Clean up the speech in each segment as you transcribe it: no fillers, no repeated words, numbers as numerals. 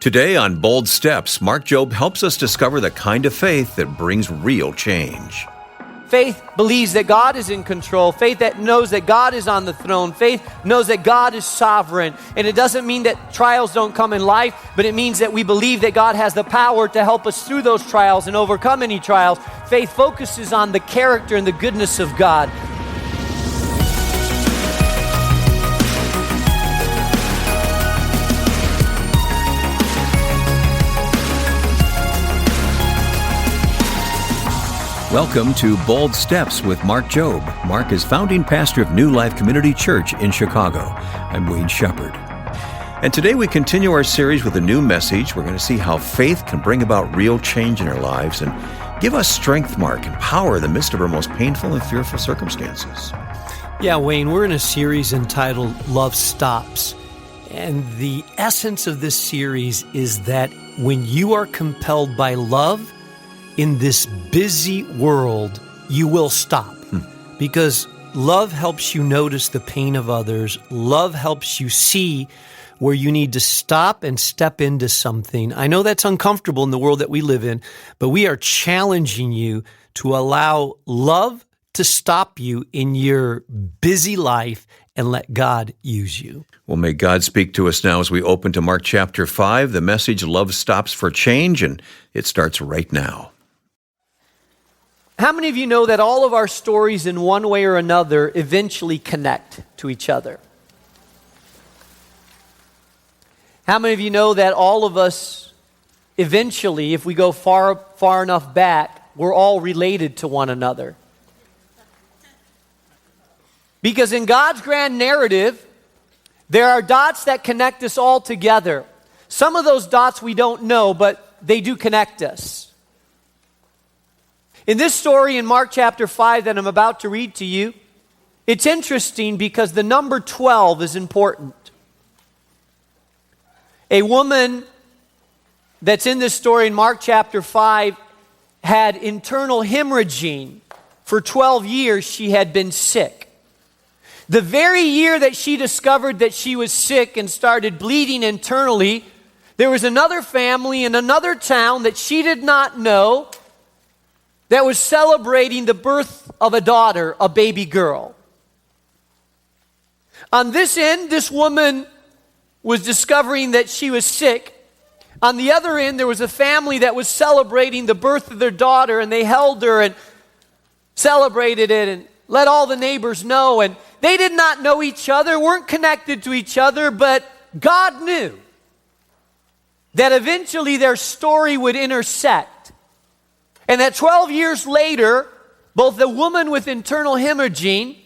Today on Bold Steps, Mark Jobe helps us discover the kind of faith that brings real change. Faith believes that God is in control. Faith that knows that God is on the throne. Faith knows that God is sovereign. And it doesn't mean that trials don't come in life, but it means that we believe that God has the power to help us through those trials and overcome any trials. Faith focuses on the character and the goodness of God. Welcome to Bold Steps with Mark Jobe. Mark is founding pastor of New Life Community Church in Chicago. I'm Wayne Shepherd. And today we continue our series with a new message. We're going to see how faith can bring about real change in our lives and give us strength, Mark, and power in the midst of our most painful and fearful circumstances. Yeah, Wayne, we're in a series entitled Love Stops. And the essence of this series is that when you are compelled by love, in this busy world, you will stop because love helps you notice the pain of others. Love helps you see where you need to stop and step into something. I know that's uncomfortable in the world that we live in, but we are challenging you to allow love to stop you in your busy life and let God use you. Well, may God speak to us now as we open to Mark chapter 5. The message, Love Stops for Change, and it starts right now. How many of you know that all of our stories in one way or another eventually connect to each other? How many of you know that all of us eventually, if we go far enough back, we're all related to one another? Because in God's grand narrative, there are dots that connect us all together. Some of those dots we don't know, but they do connect us. In this story in Mark chapter 5 that I'm about to read to you, it's interesting because the number 12 is important. A woman that's in this story in Mark chapter 5 had internal hemorrhaging. For 12 years, she had been sick. The very year that she discovered that she was sick and started bleeding internally, there was another family in another town that she did not know that was celebrating the birth of a daughter, a baby girl. On this end, this woman was discovering that she was sick. On the other end, there was a family that was celebrating the birth of their daughter, and they held her and celebrated it and let all the neighbors know. And they did not know each other, weren't connected to each other, but God knew that eventually their story would intersect. And that 12 years later, both the woman with internal hemorrhaging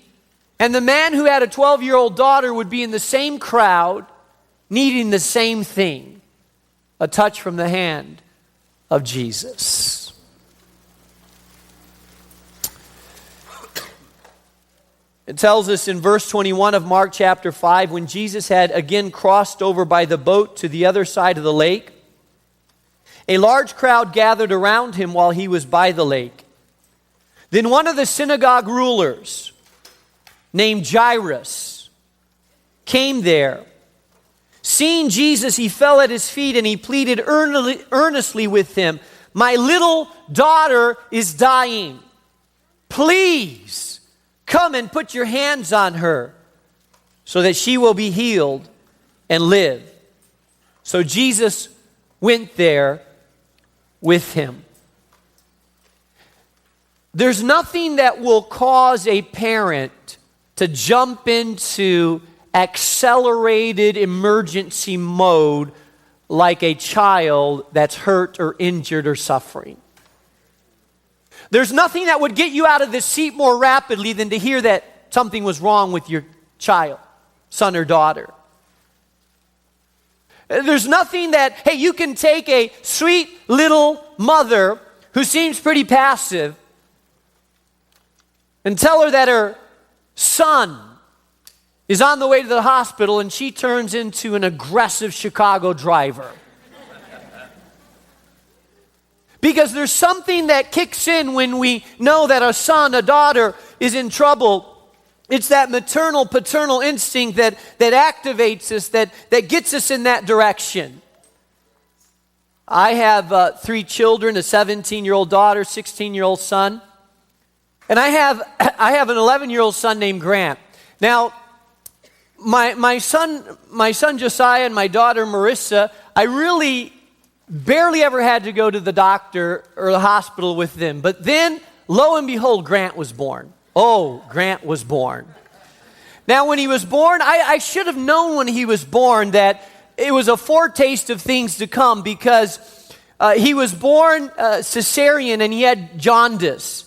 and the man who had a 12-year-old daughter would be in the same crowd, needing the same thing, a touch from the hand of Jesus. It tells us in verse 21 of Mark chapter 5, when Jesus had again crossed over by the boat to the other side of the lake, a large crowd gathered around him while he was by the lake. Then one of the synagogue rulers, named Jairus, came there. Seeing Jesus, he fell at his feet and he pleaded earnestly with him, "My little daughter is dying. Please come and put your hands on her so that she will be healed and live." So Jesus went there with him. There's nothing that will cause a parent to jump into accelerated emergency mode like a child that's hurt or injured or suffering. There's nothing that would get you out of this seat more rapidly than to hear that something was wrong with your child, son or daughter. There's nothing that, hey, you can take a sweet little mother who seems pretty passive and tell her that her son is on the way to the hospital and she turns into an aggressive Chicago driver. Because there's something that kicks in when we know that a son, a daughter is in trouble. It's that maternal, paternal instinct that activates us, that gets us in that direction. I have 3 children, a 17-year-old daughter, 16-year-old son. And I have an 11-year-old son named Grant. Now, my son Josiah and my daughter Marissa, I really barely ever had to go to the doctor or the hospital with them. But then, lo and behold, Grant was born. Oh, Grant was born. Now, when he was born, I should have known when he was born that it was a foretaste of things to come, because he was born cesarean and he had jaundice.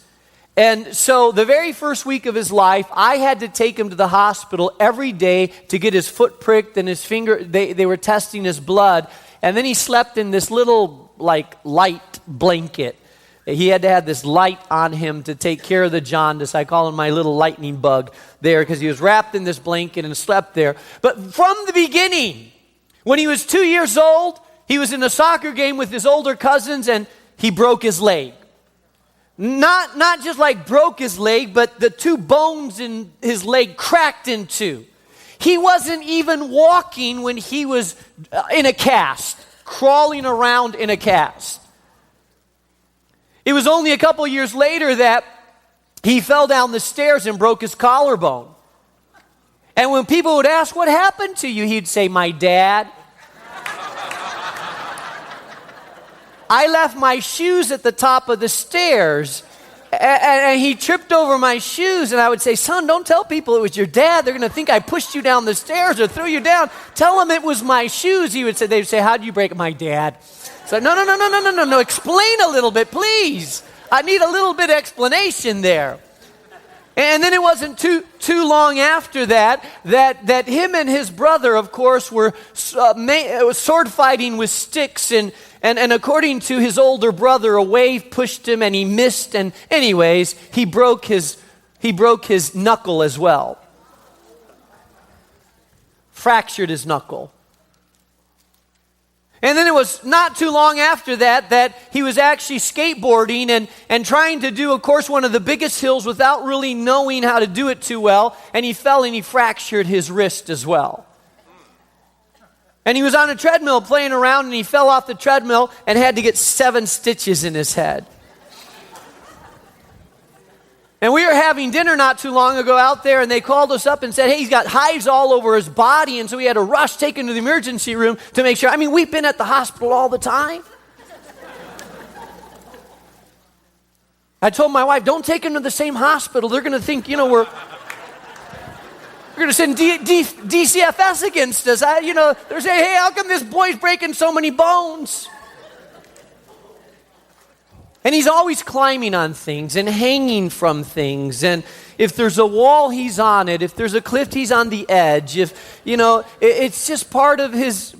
And so the very first week of his life, I had to take him to the hospital every day to get his foot pricked and his finger, they were testing his blood. And then he slept in this little, light blanket. He had to have this light on him to take care of the jaundice. I call him my little lightning bug there, because he was wrapped in this blanket and slept there. But from the beginning, when he was 2 years old, he was in a soccer game with his older cousins and he broke his leg. Not just broke his leg, but the 2 bones in his leg cracked in 2. He wasn't even walking when he was in a cast, crawling around in a cast. It was only a couple years later that he fell down the stairs and broke his collarbone. And when people would ask, "What happened to you?" he'd say, "My dad. I left my shoes at the top of the stairs, and he tripped over my shoes." And I would say, "Son, don't tell people it was your dad. They're going to think I pushed you down the stairs or threw you down. Tell them it was my shoes." They'd say, "How'd you break it?" "My dad." So, no. Explain a little bit, please. I need a little bit of explanation there. And then it wasn't too long after that him and his brother, of course, were sword fighting with sticks, and according to his older brother, a wave pushed him and he missed, and anyways, he broke his knuckle as well. Fractured his knuckle. And then it was not too long after that he was actually skateboarding and trying to do, of course, one of the biggest hills without really knowing how to do it too well, and he fell and he fractured his wrist as well. And he was on a treadmill playing around, and he fell off the treadmill and had to get 7 stitches in his head. And we were having dinner not too long ago out there, and they called us up and said, "Hey, he's got hives all over his body," and so we had to rush, take him to the emergency room to make sure. I mean, we've been at the hospital all the time. I told my wife, "Don't take him to the same hospital. They're going to think, we're going to send DCFS against us. They're saying, 'Hey, how come this boy's breaking so many bones?'" And he's always climbing on things and hanging from things. And if there's a wall, he's on it. If there's a cliff, he's on the edge. It's just part of his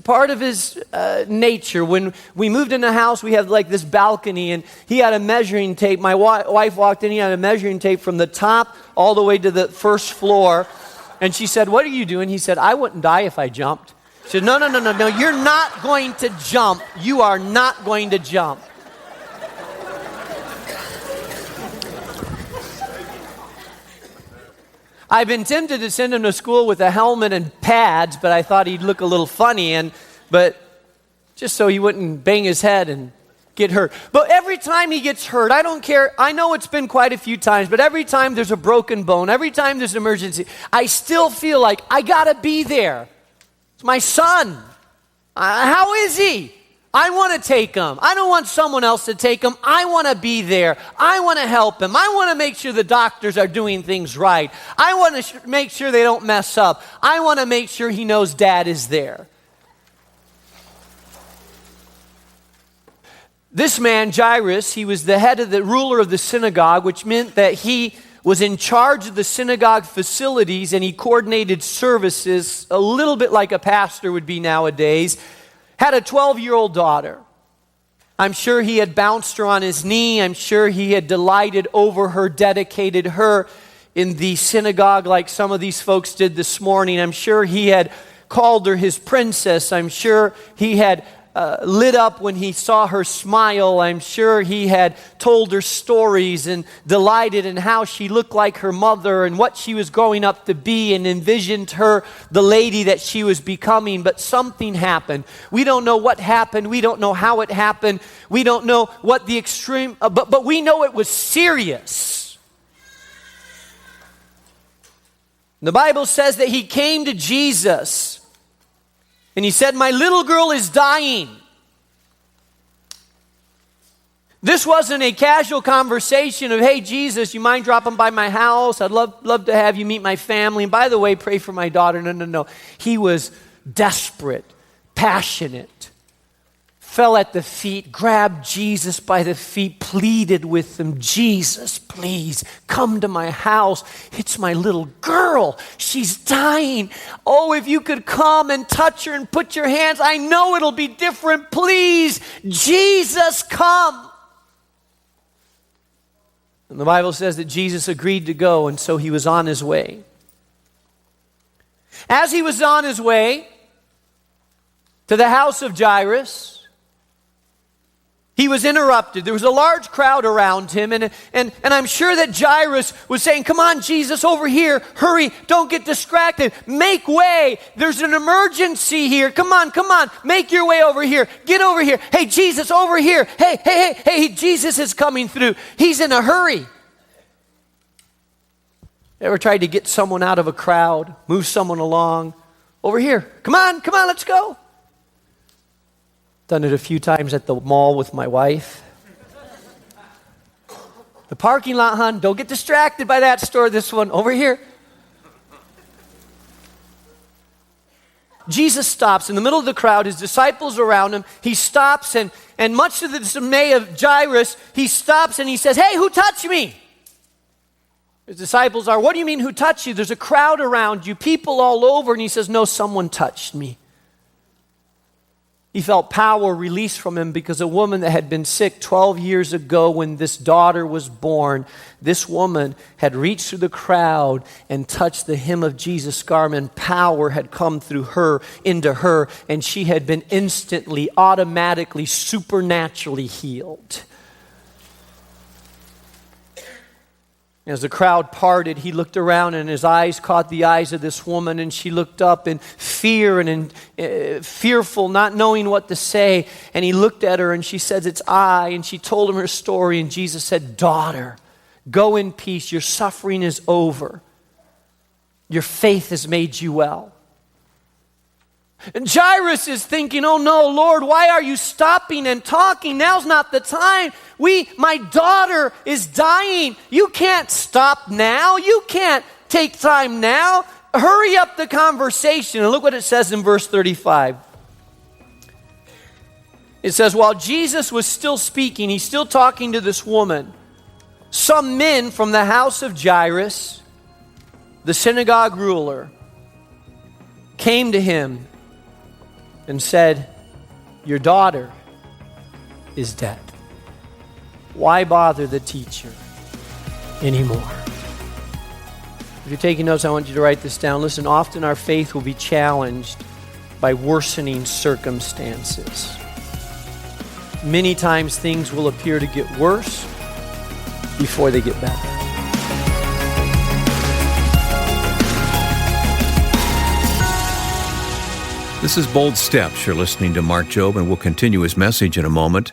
nature. When we moved in the house, we had this balcony, and he had a measuring tape. My wife walked in, he had a measuring tape from the top all the way to the first floor. And she said, "What are you doing?" He said, "I wouldn't die if I jumped." She said, No, you're not going to jump. You are not going to jump. I've been tempted to send him to school with a helmet and pads, but I thought he'd look a little funny, but just so he wouldn't bang his head and get hurt. But every time he gets hurt, I don't care. I know it's been quite a few times, but every time there's a broken bone, every time there's an emergency, I still feel like I gotta be there. It's my son. How is he? I want to take him. I don't want someone else to take him. I want to be there. I want to help him. I want to make sure the doctors are doing things right. I want to make sure they don't mess up. I want to make sure he knows Dad is there. This man, Jairus, he was the head of the ruler of the synagogue, which meant that he was in charge of the synagogue facilities, and he coordinated services a little bit like a pastor would be nowadays. Had a 12-year-old daughter. I'm sure he had bounced her on his knee. I'm sure he had delighted over her, dedicated her in the synagogue like some of these folks did this morning. I'm sure he had called her his princess. I'm sure he had lit up when he saw her smile. I'm sure he had told her stories and delighted in how she looked like her mother and what she was growing up to be, and envisioned her the lady that she was becoming. But something happened. We don't know what happened. We don't know how it happened. We don't know what the extreme, but we know it was serious. The Bible says that he came to Jesus and he said, "My little girl is dying." This wasn't a casual conversation of, "Hey, Jesus, you mind dropping by my house? I'd love to have you meet my family. And by the way, pray for my daughter." No. He was desperate, passionate, fell at the feet, grabbed Jesus by the feet, pleaded with him, "Jesus, please come to my house. It's my little girl. She's dying. Oh, if you could come and touch her and put your hands, I know it'll be different. Please, Jesus, come." And the Bible says that Jesus agreed to go, and so he was on his way. As he was on his way to the house of Jairus, he was interrupted. There was a large crowd around him, and I'm sure that Jairus was saying, "Come on, Jesus, over here. Hurry, don't get distracted. Make way. There's an emergency here. Come on. Make your way over here. Get over here. Hey, Jesus, over here. Hey, Jesus is coming through. He's in a hurry." Ever tried to get someone out of a crowd, move someone along? Over here. Come on, let's go. Done it a few times at the mall with my wife. The parking lot, hon, don't get distracted by that store, this one, over here. Jesus stops in the middle of the crowd, his disciples around him. He stops, and much to the dismay of Jairus, he stops and he says, "Hey, who touched me?" His disciples are, "What do you mean, who touched you? There's a crowd around you, people all over." And he says, "No, someone touched me." He felt power released from him because a woman that had been sick 12 years ago when this daughter was born, this woman had reached through the crowd and touched the hem of Jesus' garment. Power had come through her, into her, and she had been instantly, automatically, supernaturally healed. As the crowd parted, he looked around and his eyes caught the eyes of this woman, and she looked up in fear and fearful, not knowing what to say. And he looked at her and she said, "It's I." And she told him her story, and Jesus said, "Daughter, go in peace. Your suffering is over. Your faith has made you well." And Jairus is thinking, "Oh no, Lord, why are you stopping and talking? Now's not the time. My daughter is dying. You can't stop now. You can't take time now. Hurry up the conversation." And look what it says in verse 35. It says, while Jesus was still speaking, he's still talking to this woman, some men from the house of Jairus, the synagogue ruler, came to him and said, "Your daughter is dead. Why bother the teacher anymore?" If you're taking notes, I want you to write this down. Listen, often our faith will be challenged by worsening circumstances. Many times things will appear to get worse before they get better. This is Bold Steps. You're listening to Mark Jobe, and we'll continue his message in a moment.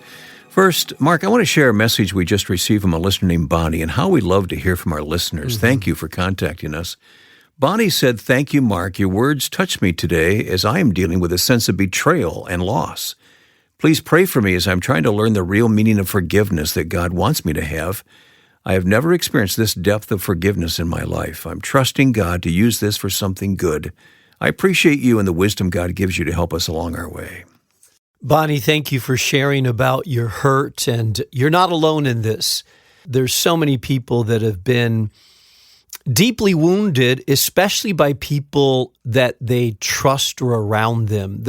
First, Mark, I want to share a message we just received from a listener named Bonnie, and how we love to hear from our listeners. Thank you for contacting us. Bonnie said, "Thank you, Mark. Your words touched me today as I am dealing with a sense of betrayal and loss. Please pray for me as I'm trying to learn the real meaning of forgiveness that God wants me to have. I have never experienced this depth of forgiveness in my life. I'm trusting God to use this for something good. I appreciate you and the wisdom God gives you to help us along our way." Bonnie, thank you for sharing about your hurt, and you're not alone in this. There's so many people that have been deeply wounded, especially by people that they trust or around them.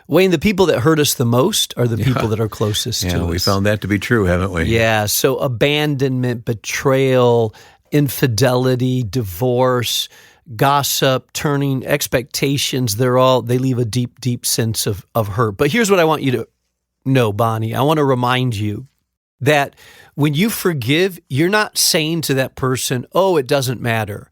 Wayne, the people that hurt us the most are the people that are closest to us. Yeah, we found that to be true, haven't we? Yeah, so abandonment, betrayal, infidelity, divorce, gossip, turning expectations, they leave a deep, deep sense of hurt. But here's what I want you to know, Bonnie. I want to remind you that when you forgive, you're not saying to that person, oh, it doesn't matter.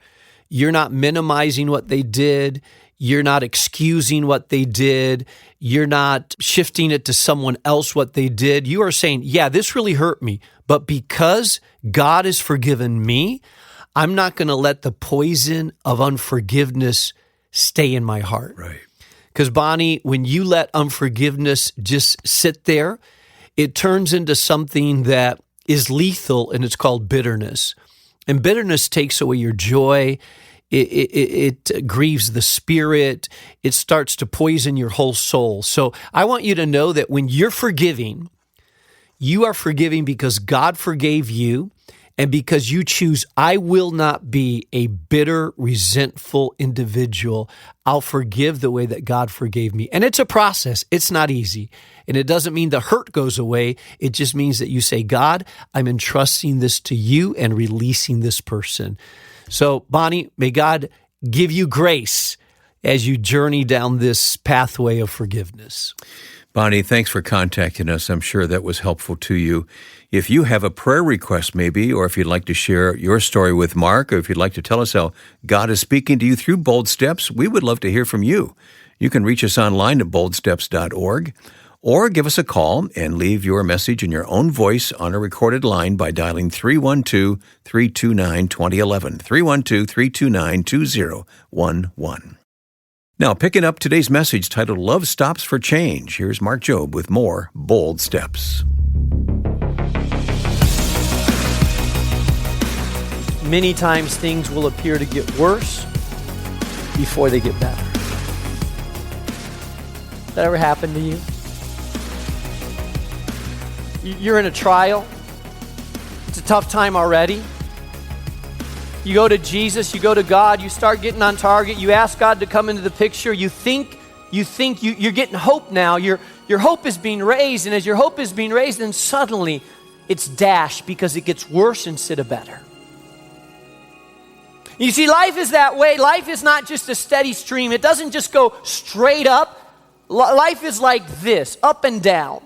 You're not minimizing what they did. You're not excusing what they did. You're not shifting it to someone else what they did. You are saying, yeah, this really hurt me, but because God has forgiven me, I'm not going to let the poison of unforgiveness stay in my heart. Right. Because, Bonnie, when you let unforgiveness just sit there, it turns into something that is lethal, and it's called bitterness. And bitterness takes away your joy. It grieves the spirit. It starts to poison your whole soul. So I want you to know that when you're forgiving, you are forgiving because God forgave you, and because you choose, I will not be a bitter, resentful individual. I'll forgive the way that God forgave me. And it's a process. It's not easy. And it doesn't mean the hurt goes away. It just means that you say, God, I'm entrusting this to you and releasing this person. So, Bonnie, may God give you grace as you journey down this pathway of forgiveness. Bonnie, thanks for contacting us. I'm sure that was helpful to you. If you have a prayer request maybe, or if you'd like to share your story with Mark, or if you'd like to tell us how God is speaking to you through Bold Steps, we would love to hear from you. You can reach us online at boldsteps.org, or give us a call and leave your message in your own voice on a recorded line by dialing 312-329-2011, 312-329-2011. Now, picking up today's message titled Love Stops for Change, here's Mark Jobe with more Bold Steps. Many times things will appear to get worse before they get better. That ever happened to you? You're in a trial. It's a tough time already. You go to Jesus, you go to God, you start getting on target, you ask God to come into the picture, you think you're getting hope now, your hope is being raised, and as your hope is being raised, then suddenly it's dashed because it gets worse instead of better. You see, life is that way. Life is not just a steady stream. It doesn't just go straight up. Life is like this, up and down.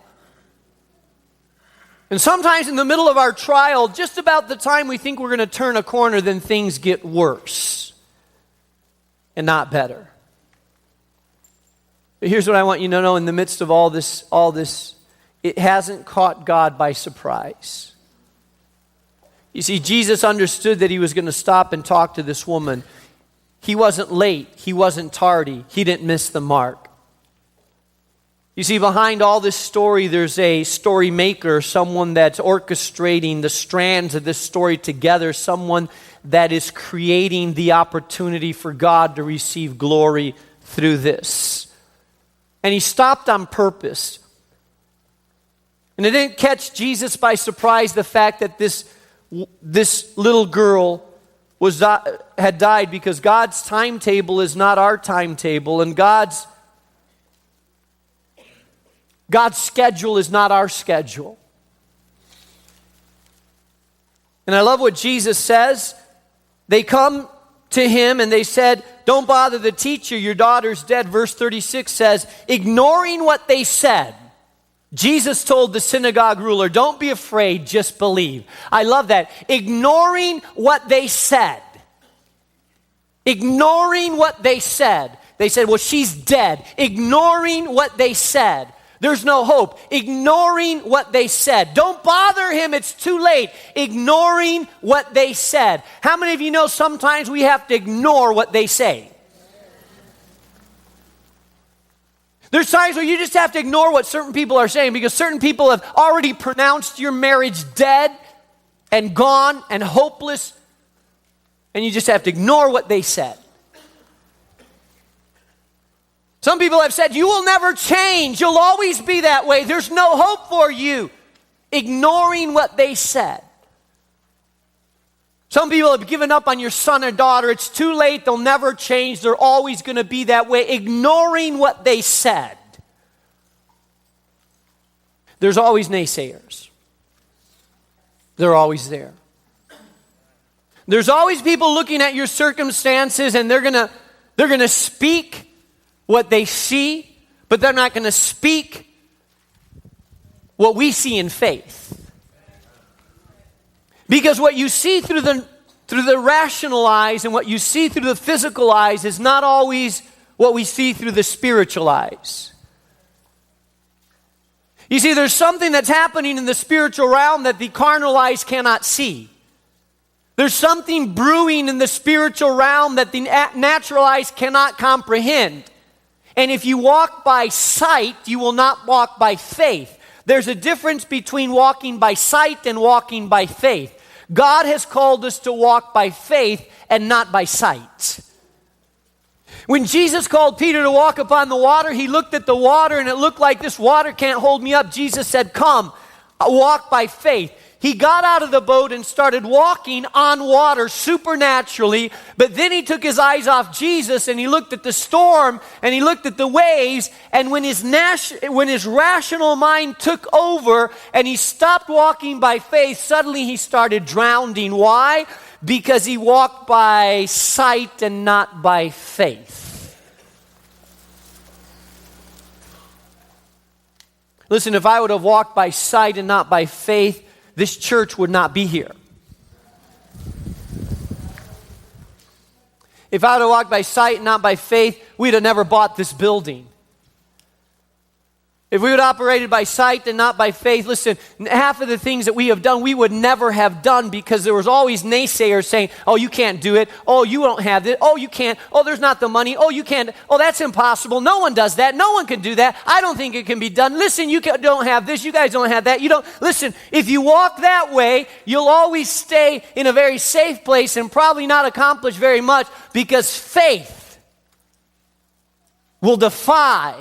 And sometimes in the middle of our trial, just about the time we think we're going to turn a corner, then things get worse and not better. But here's what I want you to know in the midst of all this, it hasn't caught God by surprise. You see, Jesus understood that he was going to stop and talk to this woman. He wasn't late. He wasn't tardy. He didn't miss the mark. You see, behind all this story, there's a story maker, someone that's orchestrating the strands of this story together, someone that is creating the opportunity for God to receive glory through this. And he stopped on purpose. And it didn't catch Jesus by surprise, the fact that this little girl had died, because God's timetable is not our timetable, and God's schedule is not our schedule. And I love what Jesus says. They come to him and they said, don't bother the teacher, your daughter's dead. Verse 36 says, ignoring what they said, Jesus told the synagogue ruler, don't be afraid, just believe. I love that. Ignoring what they said. Ignoring what they said. They said, well, she's dead. Ignoring what they said. There's no hope. Ignoring what they said. Don't bother him, it's too late. Ignoring what they said. How many of you know sometimes we have to ignore what they say? There's times where you just have to ignore what certain people are saying, because certain people have already pronounced your marriage dead and gone and hopeless, and you just have to ignore what they said. Some people have said, you will never change. You'll always be that way. There's no hope for you. Ignoring what they said. Some people have given up on your son or daughter. It's too late. They'll never change. They're always going to be that way. Ignoring what they said. There's always naysayers. They're always there. There's always people looking at your circumstances, and they're gonna speak what they see, but they're not gonna speak what we see in faith. Because what you see through the rational eyes and what you see through the physical eyes is not always what we see through the spiritual eyes. You see, there's something that's happening in the spiritual realm that the carnal eyes cannot see. There's something brewing in the spiritual realm that the natural eyes cannot comprehend. And if you walk by sight, you will not walk by faith. There's a difference between walking by sight and walking by faith. God has called us to walk by faith and not by sight. When Jesus called Peter to walk upon the water, he looked at the water and it looked like this water can't hold me up. Jesus said, "Come, walk by faith." He got out of the boat and started walking on water supernaturally, but then he took his eyes off Jesus and he looked at the storm and he looked at the waves, and when his rational mind took over and he stopped walking by faith, suddenly he started drowning. Why? Because he walked by sight and not by faith. Listen, if I would have walked by sight and not by faith, this church would not be here. If I would have walked by sight and not by faith, we'd have never bought this building. If we would have operated by sight and not by faith, listen, half of the things that we have done, we would never have done, because there was always naysayers saying, "Oh, you can't do it. Oh, you don't have it. Oh, you can't. Oh, there's not the money. Oh, you can't. Oh, that's impossible. No one does that. No one can do that. I don't think it can be done. Listen, don't have this. You guys don't have that. You don't." Listen, if you walk that way, you'll always stay in a very safe place and probably not accomplish very much, because faith will defy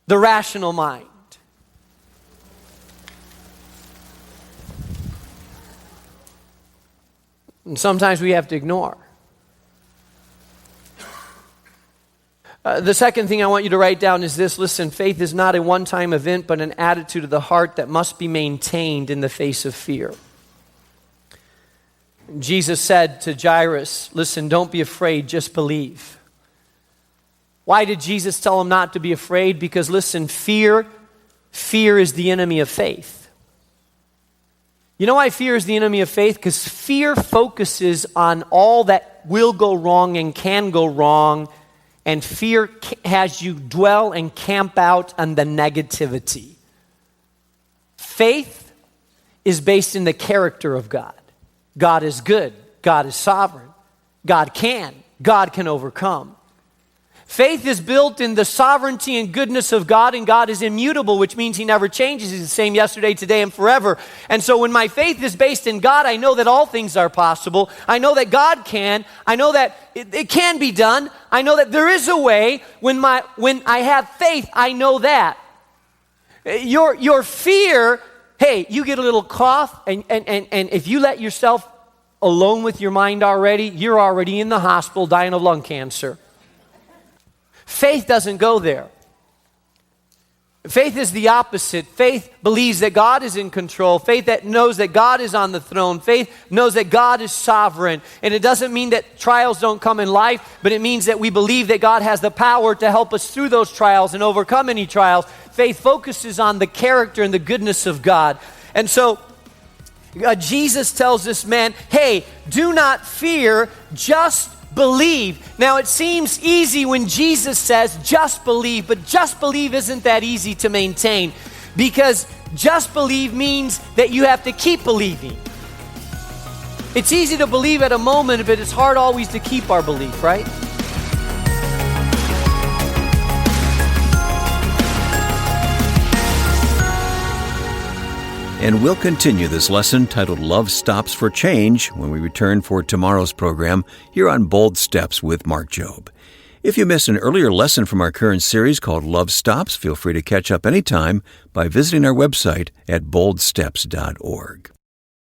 the rational mind. And sometimes we have to ignore. The second thing I want you to write down is this. Listen, faith is not a one-time event, but an attitude of the heart that must be maintained in the face of fear. Jesus said to Jairus, "Listen, don't be afraid, just believe." Why did Jesus tell him not to be afraid? Because listen, fear is the enemy of faith. You know why fear is the enemy of faith? Because fear focuses on all that will go wrong and can go wrong, and fear has you dwell and camp out on the negativity. Faith is based in the character of God. God is good. God is sovereign. God can overcome. Faith is built in the sovereignty and goodness of God, and God is immutable, which means He never changes. He's the same yesterday, today, and forever. And so when my faith is based in God, I know that all things are possible. I know that God can. I know that it can be done. I know that there is a way. When I have faith, I know that. Your fear, hey, you get a little cough, and if you let yourself alone with your mind already, you're already in the hospital dying of lung cancer. Faith doesn't go there. Faith is the opposite. Faith believes that God is in control. Faith that knows that God is on the throne. Faith knows that God is sovereign. And it doesn't mean that trials don't come in life, but it means that we believe that God has the power to help us through those trials and overcome any trials. Faith focuses on the character and the goodness of God. And so Jesus tells this man, hey, do not fear, just believe. Now it seems easy when Jesus says just believe, but just believe isn't that easy to maintain, because just believe means that you have to keep believing. It's easy to believe at a moment, but it's hard always to keep our belief, right? And we'll continue this lesson titled Love Stops for Change when we return for tomorrow's program here on Bold Steps with Mark Jobe. If you missed an earlier lesson from our current series called Love Stops, feel free to catch up anytime by visiting our website at boldsteps.org.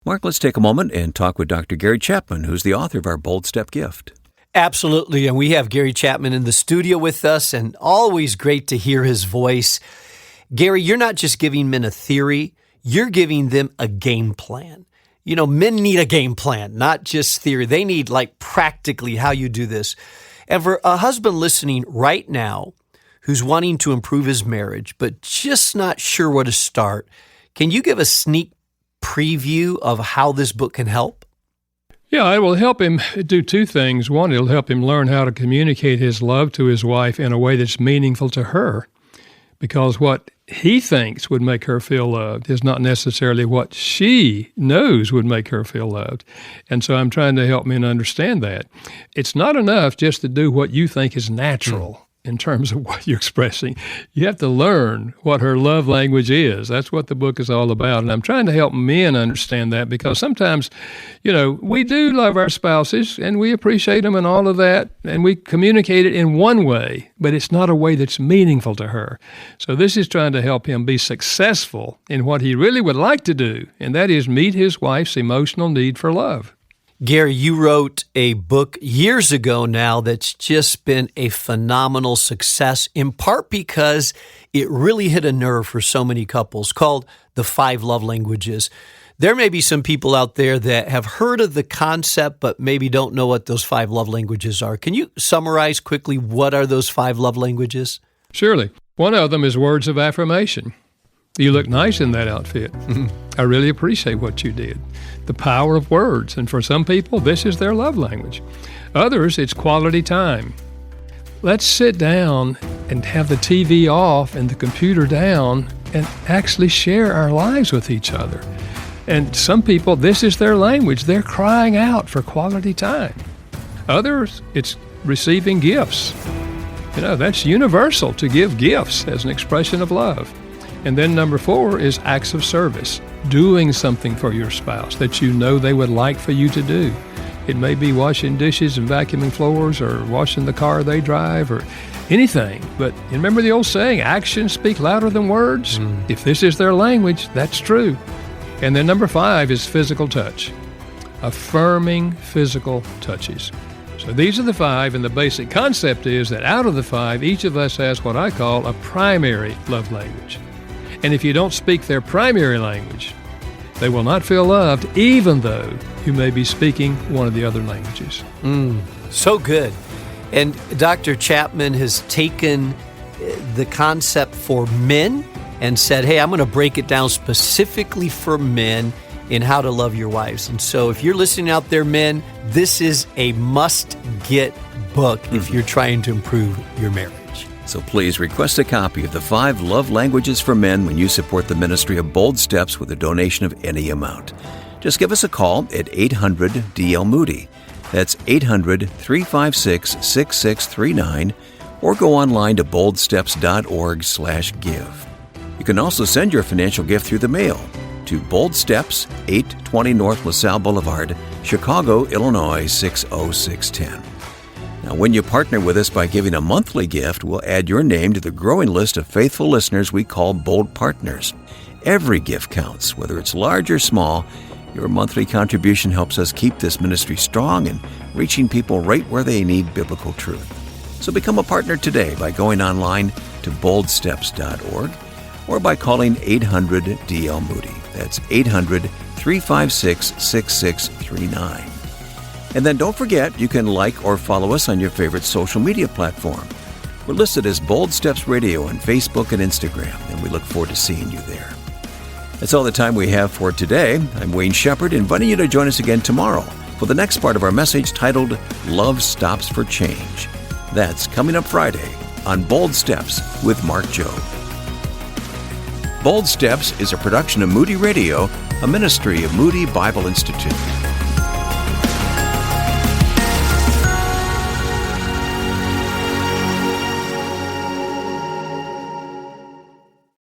Mark, let's take a moment and talk with Dr. Gary Chapman, who's the author of our Bold Step gift. Absolutely, and we have Gary Chapman in the studio with us, and always great to hear his voice. Gary, you're not just giving men a theory, you're giving them a game plan. Men need a game plan, not just theory. They need practically how you do this. And for a husband listening right now who's wanting to improve his marriage, but just not sure where to start, can you give a sneak preview of how this book can help? Yeah, it will help him do two things. One, it'll help him learn how to communicate his love to his wife in a way that's meaningful to her, because what he thinks would make her feel loved is not necessarily what she knows would make her feel loved. And so I'm trying to help men understand that. It's not enough just to do what you think is natural in terms of what you're expressing. You have to learn what her love language is. That's what the book is all about. And I'm trying to help men understand that, because sometimes, we do love our spouses and we appreciate them and all of that, and we communicate it in one way, but it's not a way that's meaningful to her. So this is trying to help him be successful in what he really would like to do, and that is meet his wife's emotional need for love. Gary, you wrote a book years ago now that's just been a phenomenal success, in part because it really hit a nerve for so many couples, called The 5 Love Languages. There may be some people out there that have heard of the concept, but maybe don't know what those 5 love languages are. Can you summarize quickly what are those 5 love languages? Surely. One of them is words of affirmation. You look nice in that outfit. I really appreciate what you did. The power of words. And for some people, this is their love language. Others, it's quality time. Let's sit down and have the TV off and the computer down and actually share our lives with each other. And some people, this is their language. They're crying out for quality time. Others, it's receiving gifts. That's universal, to give gifts as an expression of love. And then number 4 is acts of service, doing something for your spouse that they would like for you to do. It may be washing dishes and vacuuming floors, or washing the car they drive, or anything. But remember the old saying, actions speak louder than words? If this is their language, that's true. And then number 5 is physical touch, affirming physical touches. So these are the 5, and the basic concept is that out of the 5, each of us has what I call a primary love language. And if you don't speak their primary language, they will not feel loved, even though you may be speaking one of the other languages. So good. And Dr. Chapman has taken the concept for men and said, hey, I'm going to break it down specifically for men in how to love your wives. And so if you're listening out there, men, this is a must-get book if you're trying to improve your marriage. So please request a copy of the 5 Love Languages for Men when you support the ministry of Bold Steps with a donation of any amount. Just give us a call at 800-DL-MOODY. That's 800-356-6639, or go online to boldsteps.org/give. You can also send your financial gift through the mail to Bold Steps, 820 North LaSalle Boulevard, Chicago, Illinois, 60610. Now, when you partner with us by giving a monthly gift, we'll add your name to the growing list of faithful listeners we call Bold Partners. Every gift counts, whether it's large or small. Your monthly contribution helps us keep this ministry strong and reaching people right where they need biblical truth. So become a partner today by going online to boldsteps.org or by calling 800-DL-MOODY. That's 800-356-6639. And then don't forget, you can like or follow us on your favorite social media platform. We're listed as Bold Steps Radio on Facebook and Instagram, and we look forward to seeing you there. That's all the time we have for today. I'm Wayne Shepherd, inviting you to join us again tomorrow for the next part of our message titled Love Stops for Change. That's coming up Friday on Bold Steps with Mark Jobe. Bold Steps is a production of Moody Radio, a ministry of Moody Bible Institute.